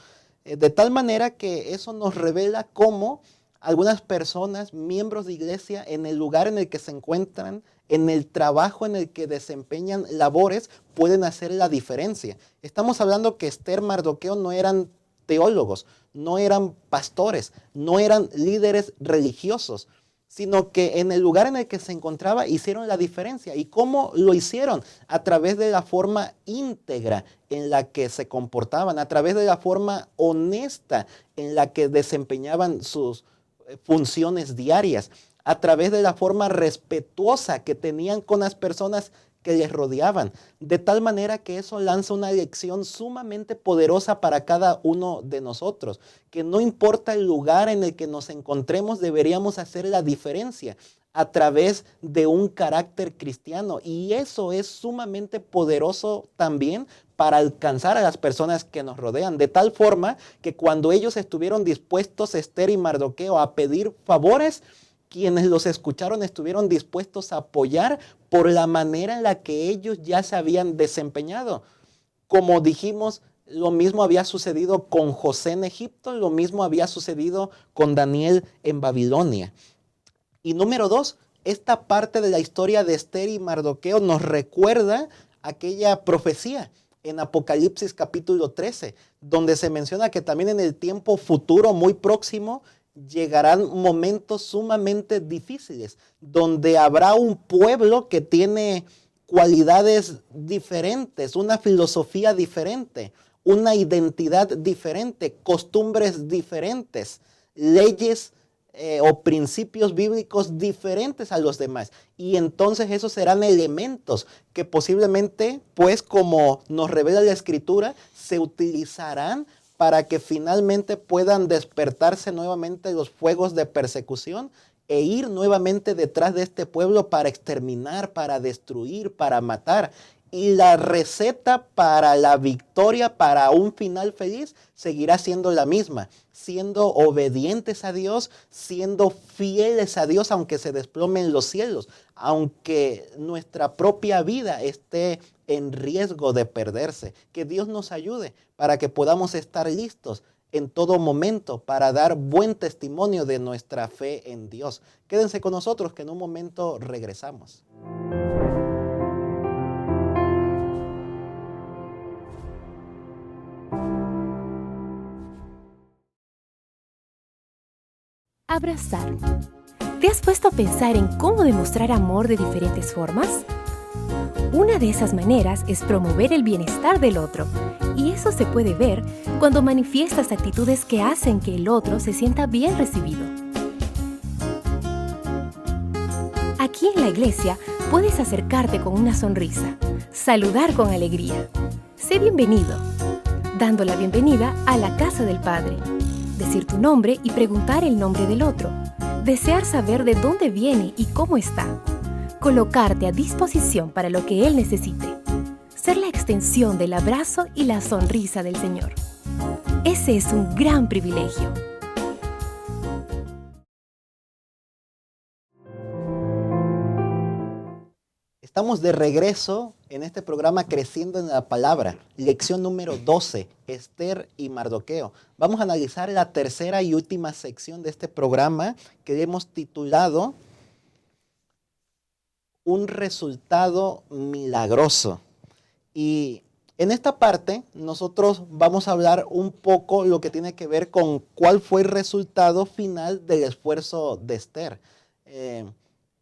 de tal manera que eso nos revela cómo algunas personas, miembros de iglesia, en el lugar en el que se encuentran, en el trabajo en el que desempeñan labores, pueden hacer la diferencia. Estamos hablando que Esther, Mardoqueo no eran teólogos, no eran pastores, no eran líderes religiosos, sino que en el lugar en el que se encontraba hicieron la diferencia. ¿Y cómo lo hicieron? A través de la forma íntegra en la que se comportaban, a través de la forma honesta en la que desempeñaban sus funciones diarias, a través de la forma respetuosa que tenían con las personas que les rodeaban, de tal manera que eso lanza una lección sumamente poderosa para cada uno de nosotros, que no importa el lugar en el que nos encontremos, deberíamos hacer la diferencia a través de un carácter cristiano, y eso es sumamente poderoso también para alcanzar a las personas que nos rodean, de tal forma que cuando ellos estuvieron dispuestos, Esther y Mardoqueo, a pedir favores, quienes los escucharon estuvieron dispuestos a apoyar por la manera en la que ellos ya se habían desempeñado. Como dijimos, lo mismo había sucedido con José en Egipto, lo mismo había sucedido con Daniel en Babilonia. Y número 2, esta parte de la historia de Esther y Mardoqueo nos recuerda aquella profecía en Apocalipsis capítulo 13, donde se menciona que también en el tiempo futuro muy próximo llegarán momentos sumamente difíciles, donde habrá un pueblo que tiene cualidades diferentes, una filosofía diferente, una identidad diferente, costumbres diferentes, leyes o principios bíblicos diferentes a los demás. Y entonces esos serán elementos que posiblemente, pues como nos revela la Escritura, se utilizarán para que finalmente puedan despertarse nuevamente los fuegos de persecución e ir nuevamente detrás de este pueblo para exterminar, para destruir, para matar. Y la receta para la victoria, para un final feliz, seguirá siendo la misma, siendo obedientes a Dios, siendo fieles a Dios, aunque se desplomen los cielos, aunque nuestra propia vida esté en riesgo de perderse. Que Dios nos ayude para que podamos estar listos en todo momento para dar buen testimonio de nuestra fe en Dios. Quédense con nosotros que en un momento regresamos. Abrazar. ¿Te has puesto a pensar en cómo demostrar amor de diferentes formas? Una de esas maneras es promover el bienestar del otro, y eso se puede ver cuando manifiestas actitudes que hacen que el otro se sienta bien recibido. Aquí en la iglesia puedes acercarte con una sonrisa, saludar con alegría. Sé bienvenido, dando la bienvenida a la casa del Padre. Decir tu nombre y preguntar el nombre del otro. Desear saber de dónde viene y cómo está. Colocarte a disposición para lo que Él necesite. Ser la extensión del abrazo y la sonrisa del Señor. Ese es un gran privilegio. Estamos de regreso en este programa Creciendo en la Palabra, lección número 12, Esther y Mardoqueo. Vamos a analizar la tercera y última sección de este programa que hemos titulado Un resultado milagroso. Y en esta parte nosotros vamos a hablar un poco lo que tiene que ver con cuál fue el resultado final del esfuerzo de Esther.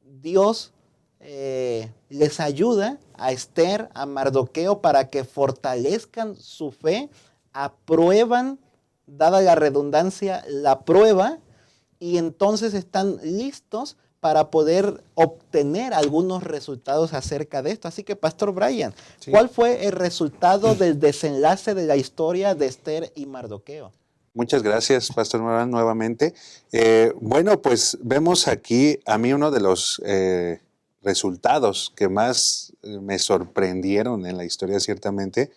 Dios les ayuda a Esther, a Mardoqueo, para que fortalezcan su fe, aprueban, dada la redundancia, la prueba, y entonces están listos para poder obtener algunos resultados acerca de esto. Así que, Pastor Brian, sí, ¿cuál fue el resultado del desenlace de la historia de Esther y Mardoqueo? Muchas gracias, Pastor Morán, nuevamente. Bueno, pues vemos aquí, a mí uno de los resultados que más me sorprendieron en la historia, ciertamente,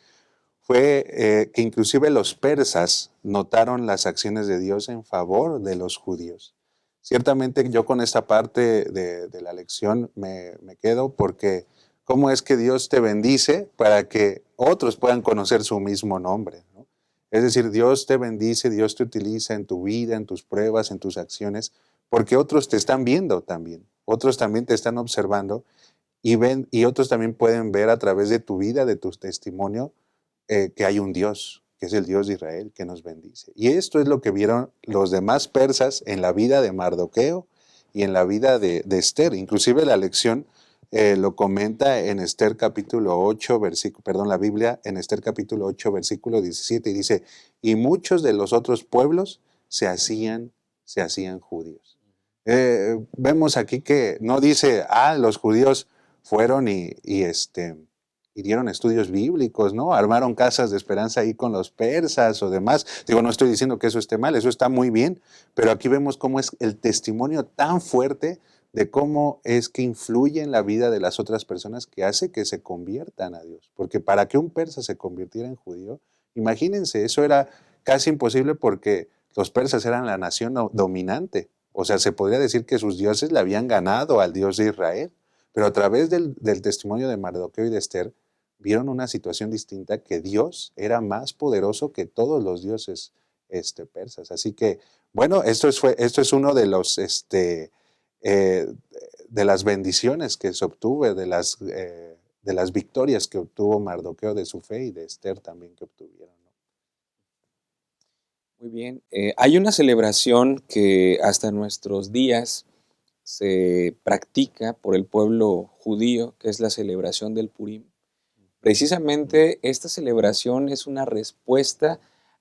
fue que inclusive los persas notaron las acciones de Dios en favor de los judíos. Ciertamente yo con esta parte de la lección me quedo porque cómo es que Dios te bendice para que otros puedan conocer su mismo nombre, ¿no? Es decir, Dios te bendice, Dios te utiliza en tu vida, en tus pruebas, en tus acciones, porque otros te están viendo también, otros también te están observando y ven, y otros también pueden ver a través de tu vida, de tu testimonio, que hay un Dios, que es el Dios de Israel, que nos bendice. Y esto es lo que vieron los demás persas en la vida de Mardoqueo y en la vida de Esther. Inclusive la lección lo comenta en Esther capítulo 8, la Biblia en Esther capítulo 8, versículo 17, y dice, y muchos de los otros pueblos se hacían judíos. Vemos aquí que no dice, los judíos fueron y dieron estudios bíblicos, ¿no? Armaron casas de esperanza ahí con los persas o demás. Digo, no estoy diciendo que eso esté mal, eso está muy bien, pero aquí vemos cómo es el testimonio tan fuerte de cómo es que influye en la vida de las otras personas que hace que se conviertan a Dios. Porque para que un persa se convirtiera en judío, imagínense, eso era casi imposible porque los persas eran la nación dominante. O sea, se podría decir que sus dioses le habían ganado al Dios de Israel. Pero a través del testimonio de Mardoqueo y de Esther, vieron una situación distinta, que Dios era más poderoso que todos los dioses persas. Así que, bueno, esto es uno de los de las bendiciones que se obtuvo, de las victorias que obtuvo Mardoqueo de su fe y de Esther también que obtuvieron, ¿no? Muy bien. Hay una celebración que hasta nuestros días se practica por el pueblo judío, que es la celebración del Purim. Precisamente esta celebración es una respuesta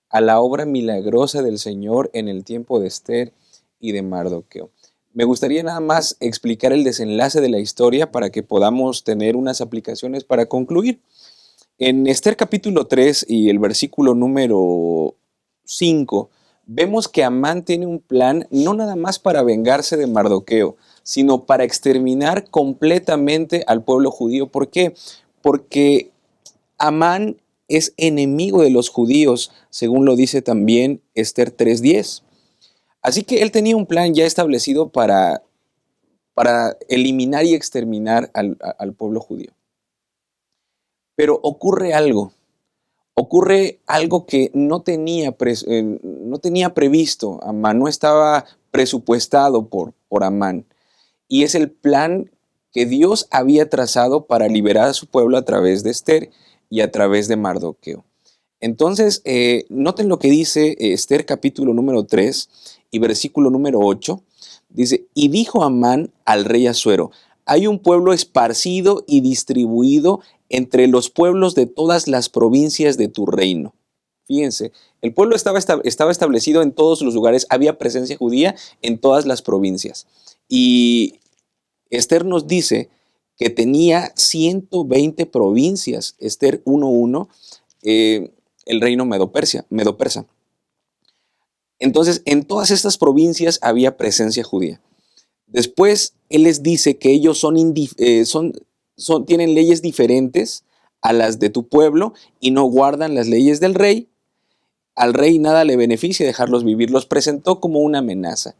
a la obra milagrosa del Señor en el tiempo de Esther y de Mardoqueo. Me gustaría nada más explicar el desenlace de la historia para que podamos tener unas aplicaciones para concluir. En Esther capítulo 3 y el versículo número 5, vemos que Amán tiene un plan no nada más para vengarse de Mardoqueo, sino para exterminar completamente al pueblo judío. ¿Por qué? Porque Amán es enemigo de los judíos, según lo dice también Esther 3:10. Así que él tenía un plan ya establecido para eliminar y exterminar al pueblo judío. Pero ocurre algo que no tenía previsto Amán, no estaba presupuestado por Amán. Y es el plan que Dios había trazado para liberar a su pueblo a través de Esther y a través de Mardoqueo. Entonces, noten lo que dice Esther capítulo número 3 y versículo número 8. Dice, y dijo Amán al rey Asuero, hay un pueblo esparcido y distribuido entre los pueblos de todas las provincias de tu reino. Fíjense, el pueblo estaba establecido en todos los lugares, había presencia judía en todas las provincias. Y Esther nos dice que tenía 120 provincias, Esther 1:1, el reino medo-persa. Entonces, en todas estas provincias había presencia judía. Después, él les dice que ellos tienen leyes diferentes a las de tu pueblo y no guardan las leyes del rey. Al rey nada le beneficia dejarlos vivir. Los presentó como una amenaza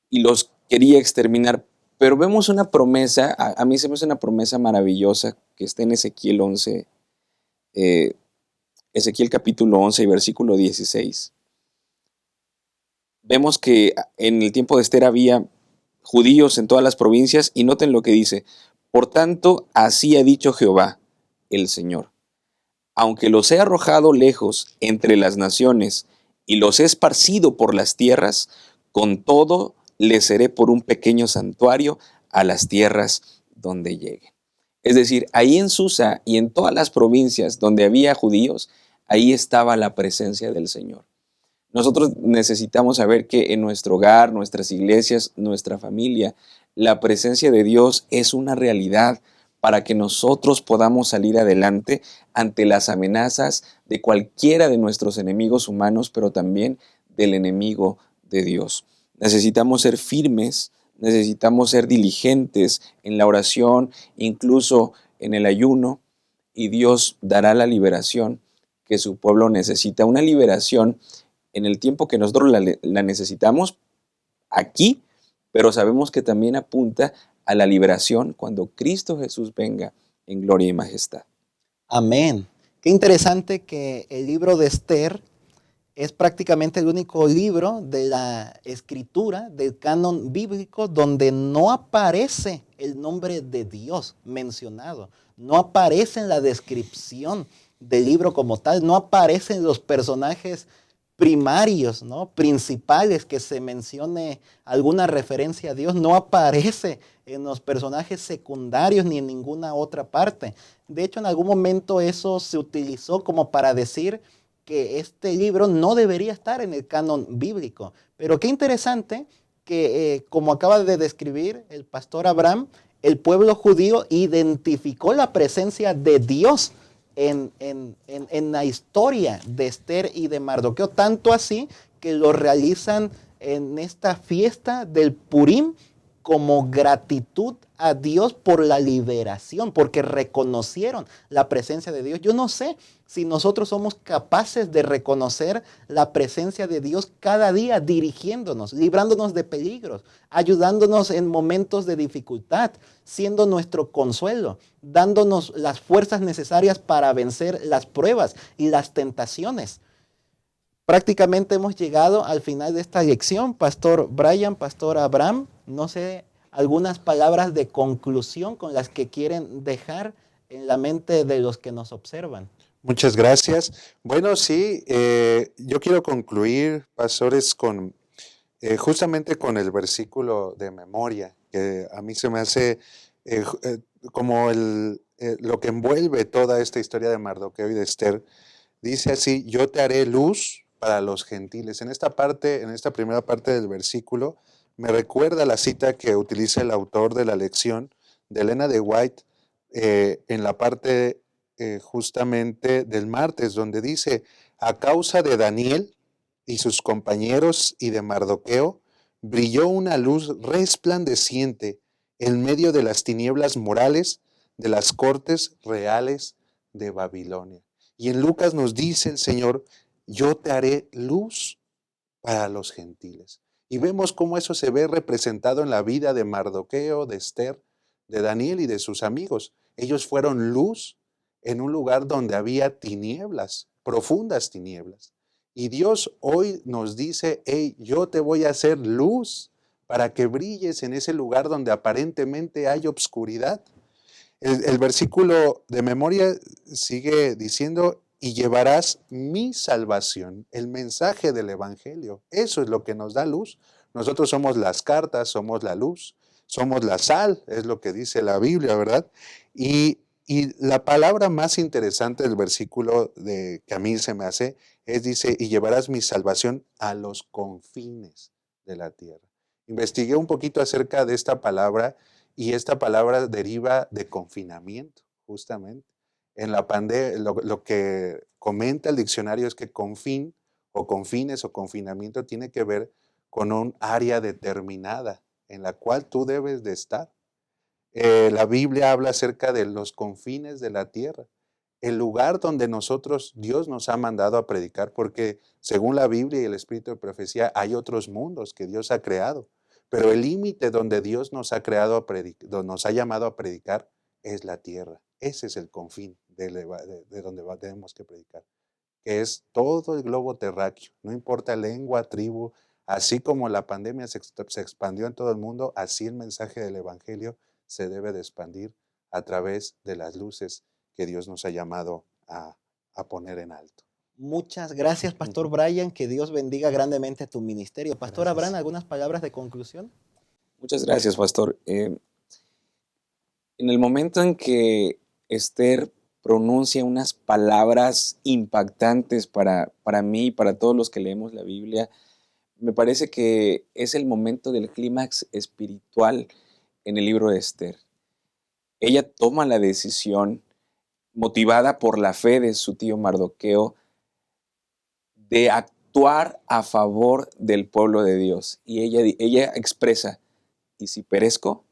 y los quería exterminar. Pero vemos una promesa, a mí se me hace una promesa maravillosa que está en Ezequiel 11, Ezequiel capítulo 11 y versículo 16. Vemos que en el tiempo de Esther había judíos en todas las provincias y noten lo que dice. Por tanto, así ha dicho Jehová, el Señor. Aunque los he arrojado lejos entre las naciones y los he esparcido por las tierras, con todo les seré por un pequeño santuario a las tierras donde lleguen. Es decir, ahí en Susa y en todas las provincias donde había judíos, ahí estaba la presencia del Señor. Nosotros necesitamos saber que en nuestro hogar, nuestras iglesias, nuestra familia, la presencia de Dios es una realidad para que nosotros podamos salir adelante ante las amenazas de cualquiera de nuestros enemigos humanos, pero también del enemigo de Dios. Necesitamos ser firmes, necesitamos ser diligentes en la oración, incluso en el ayuno, y Dios dará la liberación que su pueblo necesita una liberación en el tiempo que nosotros la necesitamos aquí, pero sabemos que también apunta a la liberación cuando Cristo Jesús venga en gloria y majestad. Amén. Qué interesante que el libro de Esther es prácticamente el único libro de la escritura, del canon bíblico, donde no aparece el nombre de Dios mencionado. No aparece en la descripción del libro como tal. No aparecen los personajes primarios, ¿no? Principales, que se mencione alguna referencia a Dios. No aparece en los personajes secundarios ni en ninguna otra parte. De hecho, en algún momento eso se utilizó como para decir que este libro no debería estar en el canon bíblico. Pero qué interesante que, como acaba de describir el pastor Abraham, el pueblo judío identificó la presencia de Dios en la historia de Esther y de Mardoqueo, tanto así que lo realizan en esta fiesta del Purim como gratitud a Dios por la liberación, porque reconocieron la presencia de Dios. Yo no sé si nosotros somos capaces de reconocer la presencia de Dios cada día, dirigiéndonos, librándonos de peligros, ayudándonos en momentos de dificultad, siendo nuestro consuelo, dándonos las fuerzas necesarias para vencer las pruebas y las tentaciones. Prácticamente hemos llegado al final de esta lección. Pastor Brian, Pastor Abraham, no sé, algunas palabras de conclusión con las que quieren dejar en la mente de los que nos observan. Muchas gracias. Bueno, sí, yo quiero concluir, pastores, con justamente con el versículo de memoria, que a mí se me hace como lo que envuelve toda esta historia de Mardoqueo y de Esther. Dice así: yo te haré luz para los gentiles. En esta parte, en esta primera parte del versículo, me recuerda la cita que utiliza el autor de la lección de Elena de White en la parte justamente del martes, donde dice: a causa de Daniel y sus compañeros y de Mardoqueo, brilló una luz resplandeciente en medio de las tinieblas morales de las cortes reales de Babilonia. Y en Lucas nos dice el Señor: yo te haré luz para los gentiles. Y vemos cómo eso se ve representado en la vida de Mardoqueo, de Esther, de Daniel y de sus amigos. Ellos fueron luz en un lugar donde había tinieblas, profundas tinieblas. Y Dios hoy nos dice: hey, yo te voy a hacer luz para que brilles en ese lugar donde aparentemente hay obscuridad. El versículo de memoria sigue diciendo: y llevarás mi salvación, el mensaje del evangelio. Eso es lo que nos da luz. Nosotros somos las cartas, somos la luz, somos la sal, es lo que dice la Biblia, ¿verdad? Y la palabra más interesante del versículo que a mí se me hace dice: y llevarás mi salvación a los confines de la tierra. Investigué un poquito acerca de esta palabra, y esta palabra deriva de confinamiento, justamente. En la pandemia, lo que comenta el diccionario es que confín o confines o confinamiento tiene que ver con un área determinada en la cual tú debes de estar. La Biblia habla acerca de los confines de la tierra, el lugar donde Dios nos ha mandado a predicar, porque según la Biblia y el espíritu de profecía hay otros mundos que Dios ha creado. Pero el límite donde Dios nos ha creado donde nos ha llamado a predicar es la tierra. Ese es el confín de donde tenemos que predicar, que es todo el globo terráqueo. No importa lengua, tribu, así como la pandemia se expandió en todo el mundo, así el mensaje del evangelio se debe de expandir a través de las luces que Dios nos ha llamado a poner en alto. Muchas gracias, Pastor Brian. Que Dios bendiga grandemente tu ministerio. Pastor Gracias. Abraham, ¿algunas palabras de conclusión? Muchas gracias, pastor. En el momento en que Esther pronuncia unas palabras impactantes para mí y para todos los que leemos la Biblia, me parece que es el momento del clímax espiritual en el libro de Esther. Ella toma la decisión, motivada por la fe de su tío Mardoqueo, de actuar a favor del pueblo de Dios. Y ella expresa: y si perezco,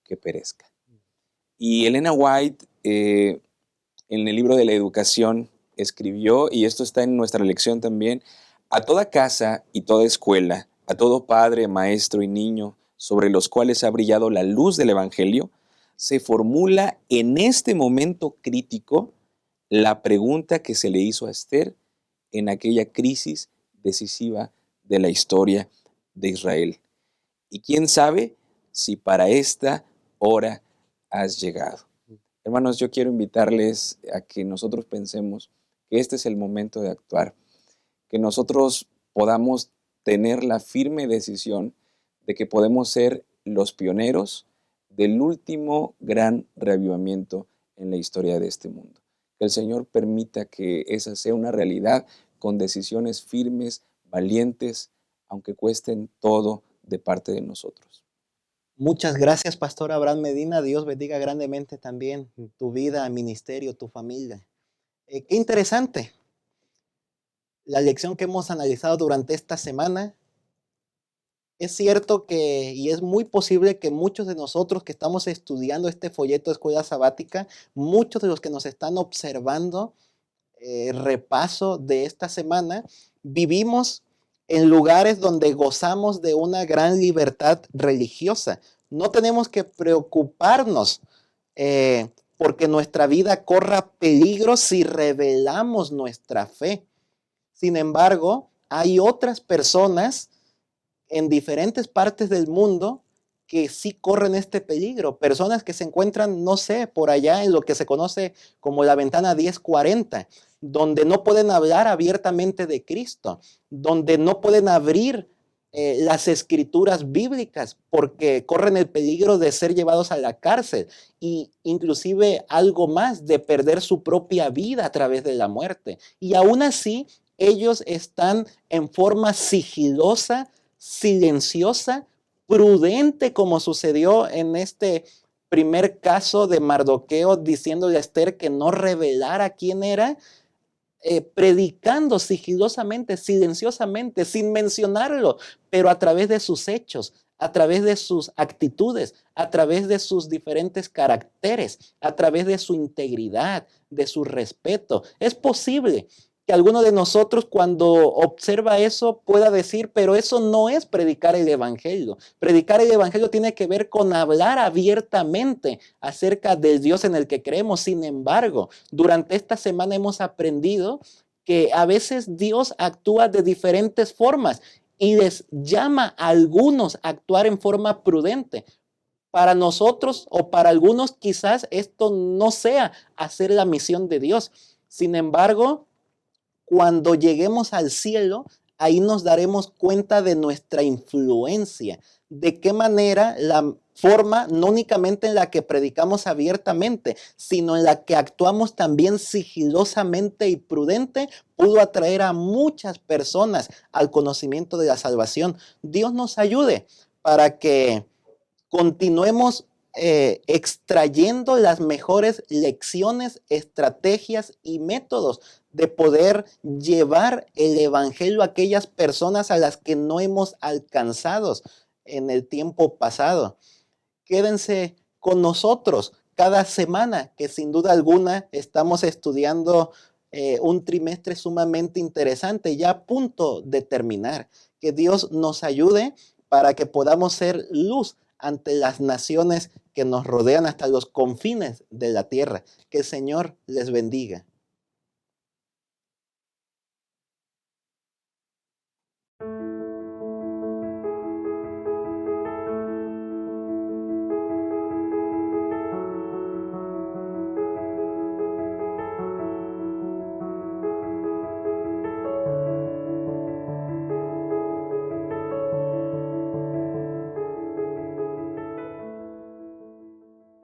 que perezca. Y Elena White, en el libro de la educación, escribió, y esto está en nuestra lección también: a toda casa y toda escuela, a todo padre, maestro y niño, sobre los cuales ha brillado la luz del Evangelio, se formula en este momento crítico la pregunta que se le hizo a Esther en aquella crisis decisiva de la historia de Israel. Y quién sabe si para esta hora has llegado. Hermanos, yo quiero invitarles a que nosotros pensemos que este es el momento de actuar, que nosotros podamos tener la firme decisión de que podemos ser los pioneros del último gran reavivamiento en la historia de este mundo. Que el Señor permita que esa sea una realidad con decisiones firmes, valientes, aunque cuesten todo de parte de nosotros. Muchas gracias, Pastor Abraham Medina. Dios bendiga grandemente también tu vida, ministerio, tu familia. Qué interesante la lección que hemos analizado durante esta semana. Es cierto que, y es muy posible que muchos de nosotros que estamos estudiando este folleto de escuela sabática, muchos de los que nos están observando repaso de esta semana, vivimos en lugares donde gozamos de una gran libertad religiosa. No tenemos que preocuparnos porque nuestra vida corra peligro si revelamos nuestra fe. Sin embargo, hay otras personas en diferentes partes del mundo que sí corren este peligro. Personas que se encuentran, no sé, por allá en lo que se conoce como la ventana 1040, donde no pueden hablar abiertamente de Cristo, donde no pueden abrir las escrituras bíblicas porque corren el peligro de ser llevados a la cárcel e inclusive algo más, de perder su propia vida a través de la muerte. Y aún así, ellos están en forma sigilosa, silenciosa, prudente, como sucedió en este primer caso de Mardoqueo, diciéndole a Esther que no revelara quién era, predicando sigilosamente, silenciosamente, sin mencionarlo, pero a través de sus hechos, a través de sus actitudes, a través de sus diferentes caracteres, a través de su integridad, de su respeto. Es posible que alguno de nosotros, cuando observa eso, pueda decir, pero eso no es predicar el evangelio. Predicar el evangelio tiene que ver con hablar abiertamente acerca del Dios en el que creemos. Sin embargo, durante esta semana hemos aprendido que a veces Dios actúa de diferentes formas y les llama a algunos a actuar en forma prudente. Para nosotros o para algunos quizás esto no sea hacer la misión de Dios. Sin embargo, cuando lleguemos al cielo, ahí nos daremos cuenta de nuestra influencia, de qué manera la forma, no únicamente en la que predicamos abiertamente, sino en la que actuamos también sigilosamente y prudente, pudo atraer a muchas personas al conocimiento de la salvación. Dios nos ayude para que continuemos extrayendo las mejores lecciones, estrategias y métodos de poder llevar el evangelio a aquellas personas a las que no hemos alcanzado en el tiempo pasado. Quédense con nosotros cada semana, que sin duda alguna estamos estudiando un trimestre sumamente interesante, ya a punto de terminar. Que Dios nos ayude para que podamos ser luz ante las naciones que nos rodean hasta los confines de la tierra. Que el Señor les bendiga.